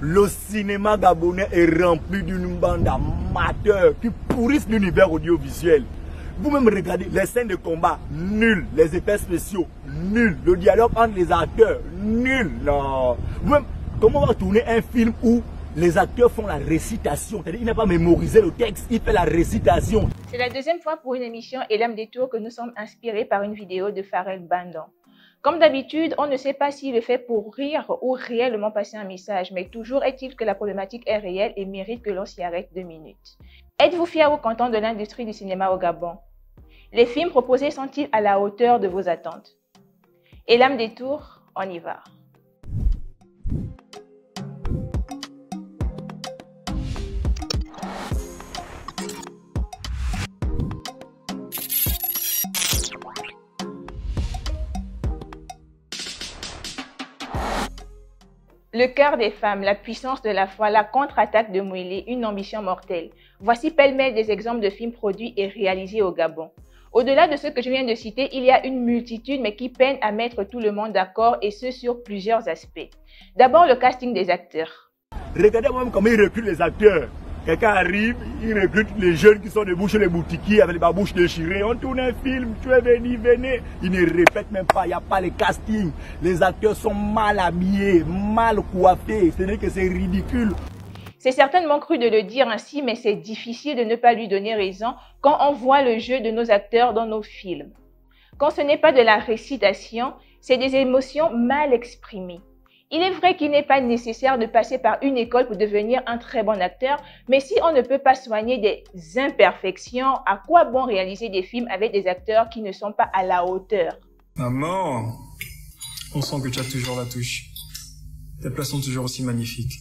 Le cinéma gabonais est rempli d'une bande d'amateurs qui pourrissent l'univers audiovisuel. Vous-même regardez les scènes de combat, nul. Les effets spéciaux, nul. Le dialogue entre les acteurs, nul. Non. Vous-même, comment on va tourner un film où les acteurs font la récitation? C'est-à-dire, il n'a pas mémorisé le texte, il fait la récitation. C'est la deuxième fois pour une émission Elam Détour que nous sommes inspirés par une vidéo de Pharrell Bandan. Comme d'habitude, on ne sait pas s'il le fait pour rire ou réellement passer un message, mais toujours est-il que la problématique est réelle et mérite que l'on s'y arrête 2 minutes. Êtes-vous fier ou content de l'industrie du cinéma au Gabon? Les films proposés sont-ils à la hauteur de vos attentes? Elam Détour, on y va. Le cœur des femmes, la puissance de la foi, la contre-attaque de Mouélé, une ambition mortelle. Voici pêle-mêle des exemples de films produits et réalisés au Gabon. Au-delà de ce que je viens de citer, il y a une multitude mais qui peine à mettre tout le monde d'accord et ce sur plusieurs aspects. D'abord le casting des acteurs. Regardez moi-même comment ils recrutent les acteurs. Quelqu'un arrive, il recrute les jeunes qui sont debout chez les boutiquiers avec les babouches déchirées. On tourne un film, tu es venu, venez. Ils ne répètent même pas, il n'y a pas les castings. Les acteurs sont mal habillés, mal coiffés. C'est-à-dire que c'est ridicule. C'est certainement cru de le dire ainsi, mais c'est difficile de ne pas lui donner raison quand on voit le jeu de nos acteurs dans nos films. Quand ce n'est pas de la récitation, c'est des émotions mal exprimées. Il est vrai qu'il n'est pas nécessaire de passer par une école pour devenir un très bon acteur, mais si on ne peut pas soigner des imperfections, à quoi bon réaliser des films avec des acteurs qui ne sont pas à la hauteur? Maman, on sent que tu as toujours la touche. Tes plats sont toujours aussi magnifiques.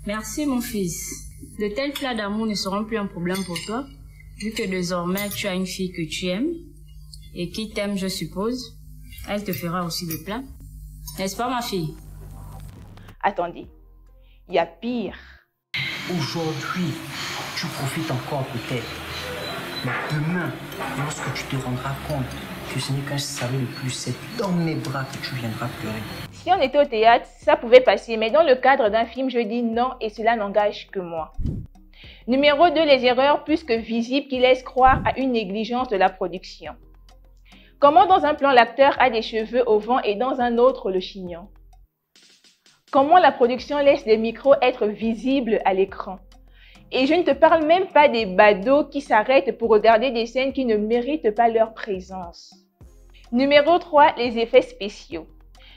Merci mon fils. De tels plats d'amour ne seront plus un problème pour toi, vu que désormais tu as une fille que tu aimes et qui t'aime, je suppose. Elle te fera aussi des plats. N'est-ce pas ma fille? Attendez, il y a pire. Aujourd'hui, tu profites encore peut-être. Mais demain, lorsque tu te rendras compte que ce n'est qu'un salut de plus, c'est dans mes bras que tu viendras pleurer. Si on était au théâtre, ça pouvait passer, mais dans le cadre d'un film, je dis non et cela n'engage que moi. Numéro 2, les erreurs plus que visibles qui laissent croire à une négligence de la production. Comment dans un plan l'acteur a des cheveux au vent et dans un autre le chignon? Comment la production laisse les micros être visibles à l'écran? Et je ne te parle même pas des badauds qui s'arrêtent pour regarder des scènes qui ne méritent pas leur présence. Numéro 3, les effets spéciaux.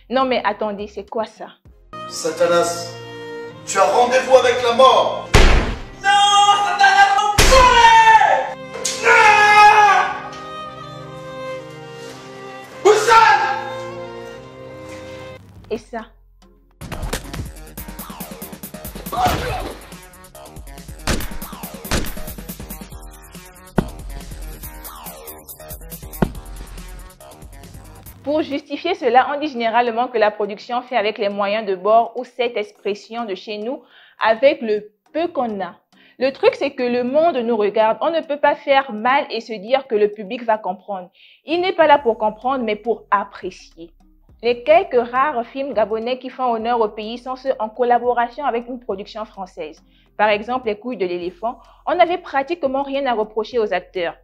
Non mais attendez, c'est quoi ça? Satanas, tu as rendez-vous avec la mort. Non, Satanas, enfoiré! Boussane! Et ça? Pour justifier cela, on dit généralement que la production fait avec les moyens de bord ou cette expression de chez nous avec le peu qu'on a. Le truc, c'est que le monde nous regarde. On ne peut pas faire mal et se dire que le public va comprendre. Il n'est pas là pour comprendre, mais pour apprécier. Les quelques rares films gabonais qui font honneur au pays sont ceux en collaboration avec une production française. Par exemple, Les couilles de l'éléphant, on n'avait pratiquement rien à reprocher aux acteurs.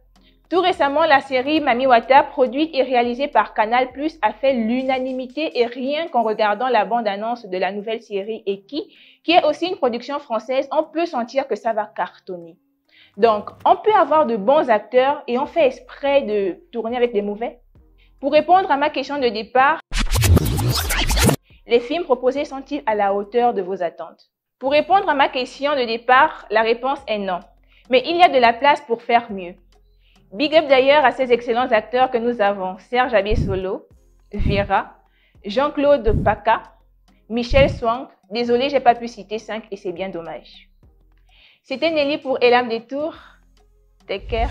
Tout récemment, la série Mami Wata, produite et réalisée par Canal+, a fait l'unanimité et rien qu'en regardant la bande-annonce de la nouvelle série Eki, qui est aussi une production française, on peut sentir que ça va cartonner. Donc, on peut avoir de bons acteurs et on fait exprès de tourner avec des mauvais. Pour répondre à ma question de départ, les films proposés sont-ils à la hauteur de vos attentes? Pour répondre à ma question de départ, la réponse est non. Mais il y a de la place pour faire mieux. Big up d'ailleurs à ces excellents acteurs que nous avons, Serge Abiy-Solo, Vera, Jean-Claude Paca, Michel Swank. Désolé, j'ai pas pu citer 5 et c'est bien dommage. C'était Nelly pour Elam Détour. Take care.